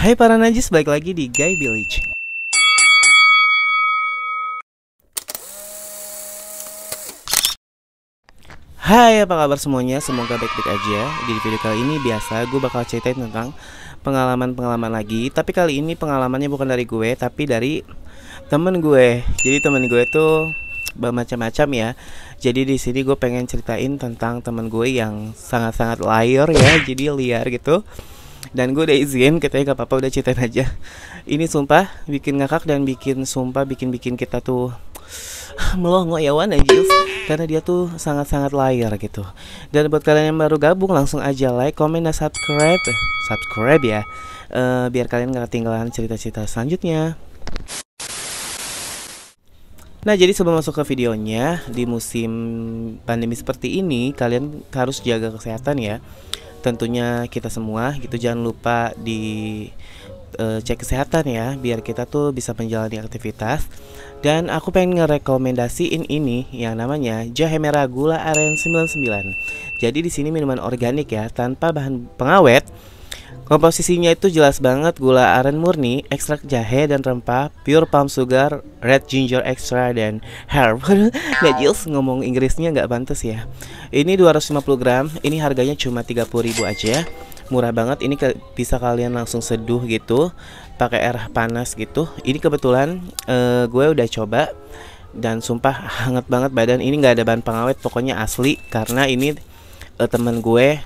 Hai para najis, balik lagi di Guy Village. Hai, apa kabar semuanya? Semoga baik-baik aja. Di video kali ini biasa gue bakal ceritain tentang pengalaman-pengalaman lagi. Tapi kali ini pengalamannya bukan dari gue, tapi dari temen gue. Jadi temen gue tuh bermacam-macam ya. Jadi di sini gue pengen ceritain tentang temen gue yang sangat-sangat liar ya. Jadi liar gitu. Dan gue udah izin, katanya gak apa-apa, udah ceritain aja. Ini sumpah bikin ngakak dan bikin kita tuh melongo ya wan aja, karena dia tuh sangat-sangat liar gitu. Dan buat kalian yang baru gabung, langsung aja like, comment, dan subscribe ya, biar kalian gak ketinggalan cerita-cerita selanjutnya. Nah, jadi sebelum masuk ke videonya, di musim pandemi seperti ini kalian harus jaga kesehatan ya. Tentunya kita semua gitu, jangan lupa di cek kesehatan ya, biar kita tuh bisa menjalani aktivitas. Dan aku pengen ngerekomendasiin ini yang namanya jahe merah gula aren 99. Jadi di sini minuman organik ya, tanpa bahan pengawet. Komposisinya itu jelas banget, gula aren murni, ekstrak jahe dan rempah, pure palm sugar, red ginger extra, dan herb. Najis ngomong Inggrisnya nggak pantas ya. Ini 250 gram, ini harganya cuma 30.000 aja. Murah banget, ini bisa kalian langsung seduh gitu, pakai air panas gitu. Ini kebetulan gue udah coba dan sumpah hangat banget badan. Ini nggak ada bahan pengawet, pokoknya asli. Karena ini temen gue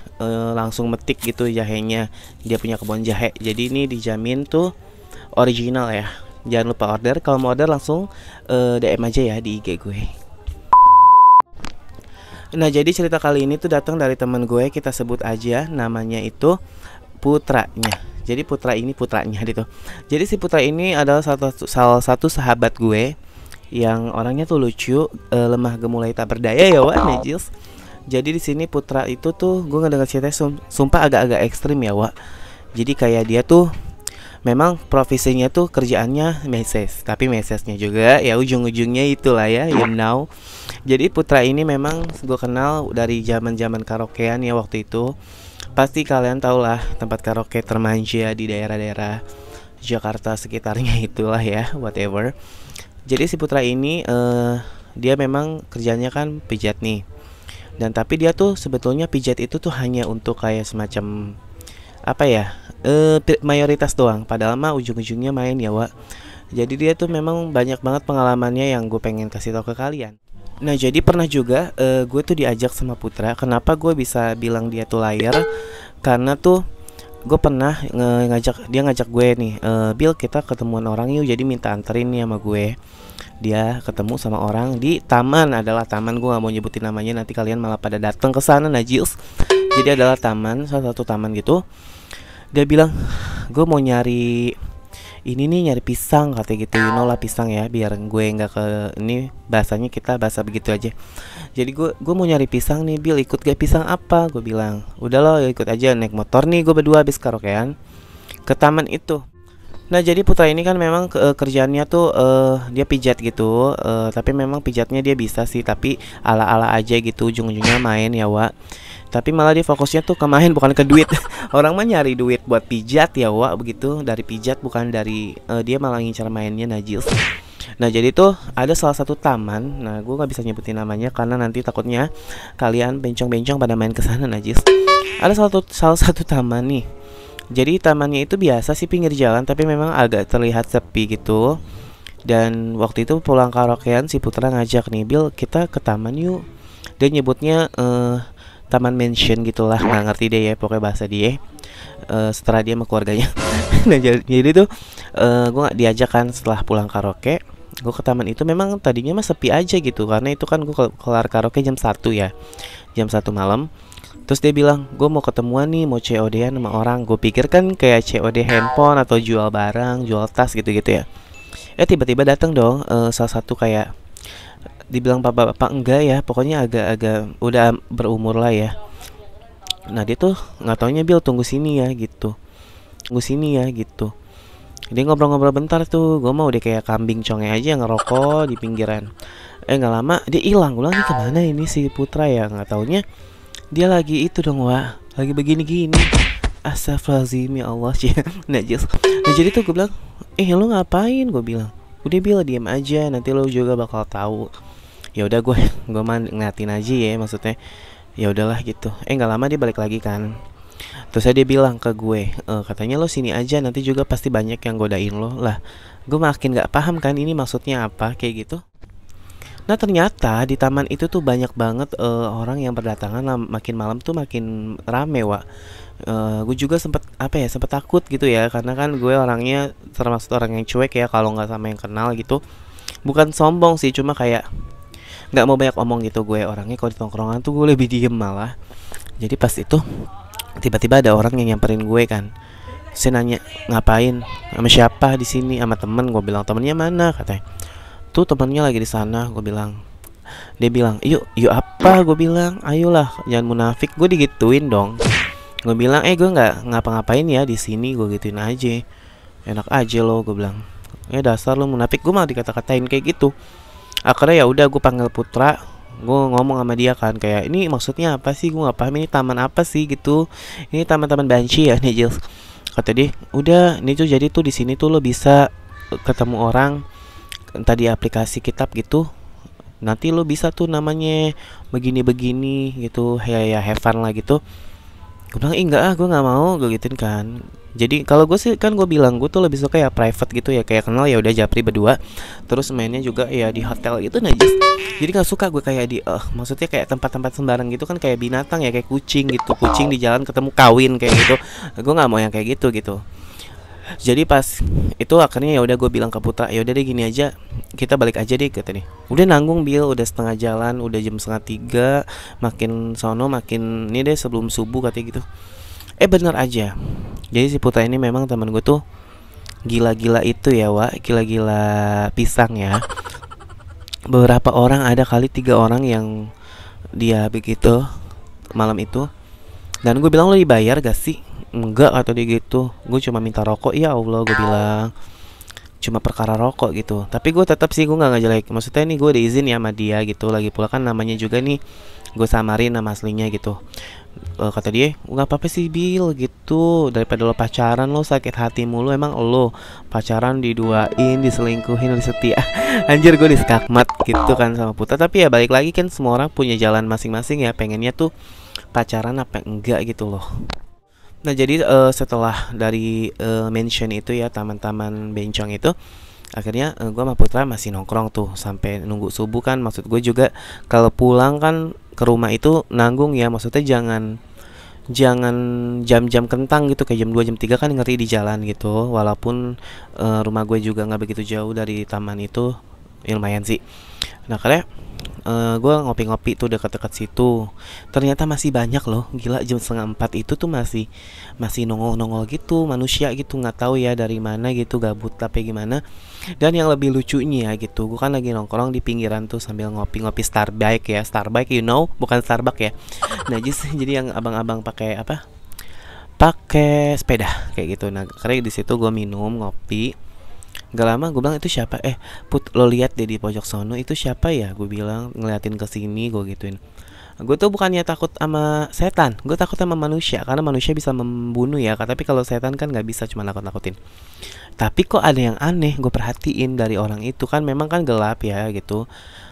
langsung metik gitu jahenya, dia punya kebun jahe, jadi ini dijamin tuh original ya. Jangan lupa order, kalau mau order langsung DM aja ya di IG gue. Nah, jadi cerita kali ini tuh datang dari temen gue, kita sebut aja namanya itu Putranya. Jadi Putra ini putranya gitu. Jadi si Putra ini adalah salah satu sahabat gue yang orangnya tuh lucu, lemah gemulai tak berdaya ya Wak Najis. Jadi di sini Putra itu tuh gue ngedenger ceritanya sumpah agak-agak ekstrim ya Wak. Jadi kayak dia tuh memang profesinya tuh kerjaannya meses, tapi mesesnya juga ya ujung-ujungnya itulah ya, you know. Jadi Putra ini memang gue kenal dari zaman-zaman karaokean ya waktu itu. Pasti kalian tau lah tempat karaoke termanja di daerah-daerah Jakarta sekitarnya itulah ya, whatever. Jadi si Putra ini dia memang kerjanya kan pijat nih. Dan tapi dia tuh sebetulnya pijat itu tuh hanya untuk kayak semacam apa ya, mayoritas doang. Padahal mah ujung-ujungnya main ya Wak. Jadi dia tuh memang banyak banget pengalamannya yang gue pengen kasih tau ke kalian. Nah, jadi pernah juga gue tuh diajak sama Putra. Kenapa gue bisa bilang dia tuh liar? Karena tuh gue pernah ngajak gue nih, Bill kita ketemuan orang yuk. Jadi minta anterin nih sama gue. Dia ketemu sama orang di taman, adalah taman, gue gak mau nyebutin namanya, nanti kalian malah pada datang ke sana najis. Jadi adalah taman, salah satu taman gitu. Dia bilang, gue mau nyari ini nih, nyari pisang katanya gitu, you know lah pisang ya, biar gue nggak ke ini, bahasanya kita bahasa begitu aja. Jadi gue mau nyari pisang nih, Bill ikut gak? Pisang apa? Gue bilang udah lo ikut aja, naik motor nih gue berdua habis karaokean ke taman itu. Nah, jadi Putra ini kan memang kerjaannya tuh dia pijat gitu, tapi memang pijatnya dia bisa sih, tapi ala-ala aja gitu, ujung-ujungnya main ya Wak. Tapi malah dia fokusnya tuh ke main, bukan ke duit. Orang mah nyari duit buat pijat ya Wak, begitu, dari pijat bukan dari dia malah ngincar mainnya najis. Nah, jadi tuh ada salah satu taman. Nah, gue gak bisa nyebutin namanya karena nanti takutnya kalian bencong-bencong pada main ke sana najis. Ada salah satu taman nih. Jadi tamannya itu biasa sih pinggir jalan, tapi memang agak terlihat sepi gitu. Dan waktu itu pulang karaokean si Putra ngajak nih, Bill kita ke taman yuk. Dia nyebutnya taman mansion gitulah, nggak ngerti deh ya pokoknya bahasa dia. Setelah dia sama keluarganya. Nah, jadi tuh gue nggak diajak kan setelah pulang karaoke. Gue ke taman itu memang tadinya mah sepi aja gitu, karena itu kan gue kelar karaoke jam 1 ya, jam 1 malam. Terus dia bilang, gue mau ketemuan nih, mau COD-an sama orang. Gue pikir kan kayak COD handphone atau jual barang, jual tas gitu-gitu ya. Tiba-tiba datang dong salah satu kayak, dibilang bapak-bapak enggak ya, pokoknya agak-agak udah berumur lah ya. Nah, dia tuh nggak taunya, Bill tunggu sini ya gitu, tunggu sini ya gitu. Dia ngobrol-ngobrol bentar tuh, gue mau udah kayak kambing conge aja ngerokok di pinggiran. Nggak lama dia hilang. Gue bilang, nih kemana ini si Putra ya? Nggak taunya dia lagi itu dong Wak, lagi begini-gini. Astagfirullahaladzim ya Allah sih. Najis. Nah jadi tuh gue bilang, lu ngapain? Gue bilang, udah Bil, diam aja, nanti lo juga bakal tahu. Ya udah gue mah ngeliatin aja ya, maksudnya ya udahlah gitu. Nggak lama dia balik lagi kan. Terus dia bilang ke gue, katanya lo sini aja, nanti juga pasti banyak yang godain lo. Lah gue makin nggak paham kan ini maksudnya apa kayak gitu. Nah ternyata di taman itu tuh banyak banget orang yang berdatangan. Makin malam tuh makin rame, Wak. Gue juga sempet takut gitu ya, karena kan gue orangnya termasuk orang yang cuek ya kalau nggak sama yang kenal gitu. Bukan sombong sih, cuma kayak nggak mau banyak omong gitu. Gue orangnya kalau di tongkrongan tuh gue lebih diem malah. Jadi pas itu tiba-tiba ada orang yang nyamperin gue kan. Saya nanya, ngapain, sama siapa di sini? Sama temen. Gue bilang, temennya mana? Katanya, tuh temennya lagi di sana. Gue bilang. Dia bilang, yuk apa? Gue bilang, ayolah, jangan munafik. Gue digituin dong. Gue bilang, gue nggak ngapa-ngapain ya di sini. Gue gituin aja. Enak aja lo, gue bilang. Dasar lo munafik. Gue malah dikata-katain kayak gitu. Akhirnya ya udah, gue panggil Putra. Gue ngomong sama dia kan, kayak ini maksudnya apa sih? Gue nggak paham, ini taman apa sih gitu. Ini taman-taman banci ya nih, Jils. Kata dia, udah, ini tuh jadi tuh di sini tuh lo bisa ketemu orang entah di aplikasi kitab gitu. Nanti lo bisa tuh namanya begini-begini gitu, ya have fun lah gitu. Gue bilang, enggak gue nggak mau, gue gituin kan. Jadi kalau gue sih kan gue bilang gue tuh lebih suka ya private gitu ya, kayak kenal ya udah japri berdua. Terus mainnya juga ya di hotel gitu najis. Jadi nggak suka gue kayak di maksudnya kayak tempat-tempat sembarang gitu kan, kayak binatang ya, kayak kucing gitu. Kucing di jalan ketemu kawin kayak gitu. Gue nggak mau yang kayak gitu gitu. Jadi pas itu akhirnya ya udah gue bilang ke Putra, ya udah deh gini aja, kita balik aja deh, kata nih. Udah nanggung Bil, udah setengah jalan, udah jam 2:30, makin sono makin ini deh sebelum subuh katanya gitu. Bener aja. Jadi si Putra ini memang teman gue tuh gila-gila itu ya, Wak, gila-gila pisang ya. Beberapa orang, ada kali 3 orang yang dia begitu malam itu. Dan gue bilang, lo dibayar gak sih? Enggak, kata dia gitu. Gue cuma minta rokok. Ya Allah, gue bilang cuma perkara rokok gitu. Tapi gue tetap sih, gue nggak ngejelek. Maksudnya nih gue ada izin ya sama dia gitu. Lagi pula kan namanya juga nih gue samarin nama aslinya gitu. Kata dia, nggak apa-apa sih Bil gitu, daripada lo pacaran lo sakit hati mulu. Emang lo pacaran diduain, diselingkuhin, disetia. Anjir, gue diskakmat gitu kan sama Putra. Tapi ya balik lagi kan, semua orang punya jalan masing-masing ya, pengennya tuh pacaran apa enggak gitu loh. Nah jadi setelah dari mention itu ya, taman-taman bencong itu, akhirnya gue sama Putra masih nongkrong tuh sampai nunggu subuh kan. Maksud gue juga kalau pulang kan ke rumah itu nanggung ya, maksudnya jangan jam-jam kentang gitu, kayak jam 2 jam 3 kan ngeri di jalan gitu. Walaupun rumah gue juga nggak begitu jauh dari taman itu, ya lumayan sih. Nah karena gue ngopi-ngopi tuh dekat-dekat situ, ternyata masih banyak loh, gila, jam 3:30 itu tuh masih nongol-nongol gitu manusia gitu, nggak tahu ya dari mana gitu, gabut tapi gimana. Dan yang lebih lucunya gitu, gue kan lagi nongkrong di pinggiran tuh sambil ngopi-ngopi Starbucks ya, Starbucks you know, bukan Starbucks ya. Nah jadi yang abang-abang pakai apa, pakai sepeda kayak gitu. Nah karena di situ gue minum ngopi. Gak lama gue bilang, itu siapa? Put, lo lihat deh di pojok sono itu siapa ya? Gue bilang ngeliatin ke sini, gue gituin. Gue tuh bukannya takut sama setan, gue takut sama manusia, karena manusia bisa membunuh ya. Tapi kalau setan kan nggak bisa, cuma nakut-nakutin. Tapi kok ada yang aneh, gue perhatiin dari orang itu kan, memang kan gelap ya gitu.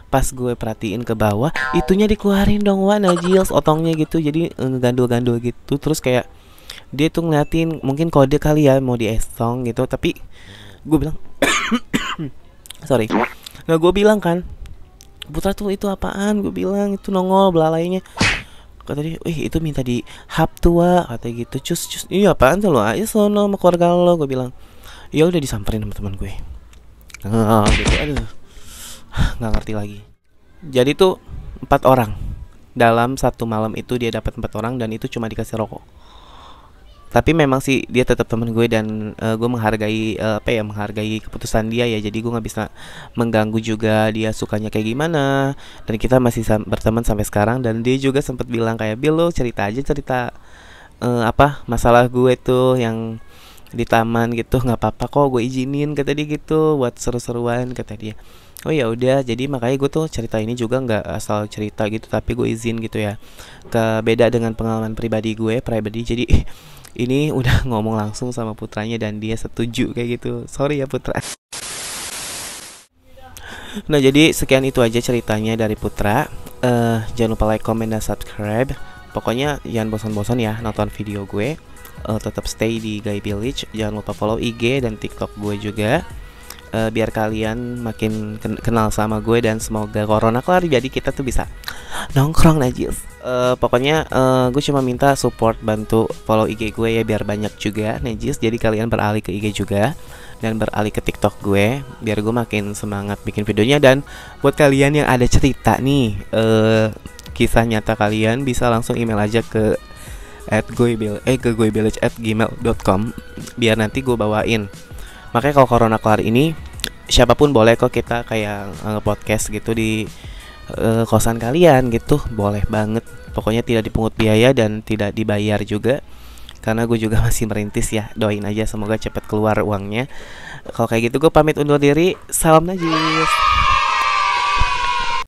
Pas gue perhatiin ke bawah, itunya dikeluarin dong, wah najils otongnya gitu, jadi gandul-gandul gitu. Terus kayak dia tuh ngeliatin, mungkin kode kali ya mau diesong gitu. Tapi gue bilang sorry. Nah gue bilang kan, Putra tuh itu apaan? Gue bilang itu nongol belalainya. Kata dia, itu minta di hap tua, kata gitu. Cus, iya apaan tuh lo? Ayo sono sama keluarga lo, gue bilang. Ya udah disamperin sama teman gue. Gitu, aduh, nggak ngerti lagi. Jadi tuh 4 orang dalam satu malam itu, dia dapat 4 orang dan itu cuma dikasih rokok. Tapi memang sih dia tetap teman gue, dan gue menghargai menghargai keputusan dia ya. Jadi gue nggak bisa mengganggu juga dia sukanya kayak gimana, dan kita masih berteman sampai sekarang. Dan dia juga sempat bilang kayak, Bil lo cerita masalah gue tuh yang di taman gitu, nggak apa-apa kok, gue izinin, kata dia gitu, buat seru-seruan, kata dia. Oh ya udah, jadi makanya gue tuh cerita ini juga nggak asal cerita gitu, tapi gue izin gitu ya. Beda dengan pengalaman pribadi gue, jadi ini udah ngomong langsung sama putranya dan dia setuju kayak gitu. Sorry ya Putra. Nah jadi sekian itu aja ceritanya dari Putra. Jangan lupa like, comment, dan subscribe. Pokoknya jangan bosan-bosan ya nonton video gue. Tetap stay di Guy Village. Jangan lupa follow IG dan TikTok gue juga. Biar kalian makin kenal sama gue dan semoga corona kelar jadi kita tuh bisa nongkrong najis. Pokoknya gue cuma minta support, bantu follow IG gue ya biar banyak juga najis. Jadi kalian beralih ke IG juga dan beralih ke TikTok gue biar gue makin semangat bikin videonya. Dan buat kalian yang ada cerita nih, kisah nyata kalian, bisa langsung email aja ke goivillage@gmail.com biar nanti gue bawain. Makanya kalau corona kelar ini siapapun boleh kok kita kayak podcast gitu di kosan kalian gitu, boleh banget. Pokoknya tidak dipungut biaya dan tidak dibayar juga, karena gue juga masih merintis ya. Doain aja semoga cepat keluar uangnya. Kalau kayak gitu gue pamit undur diri. Salam najis.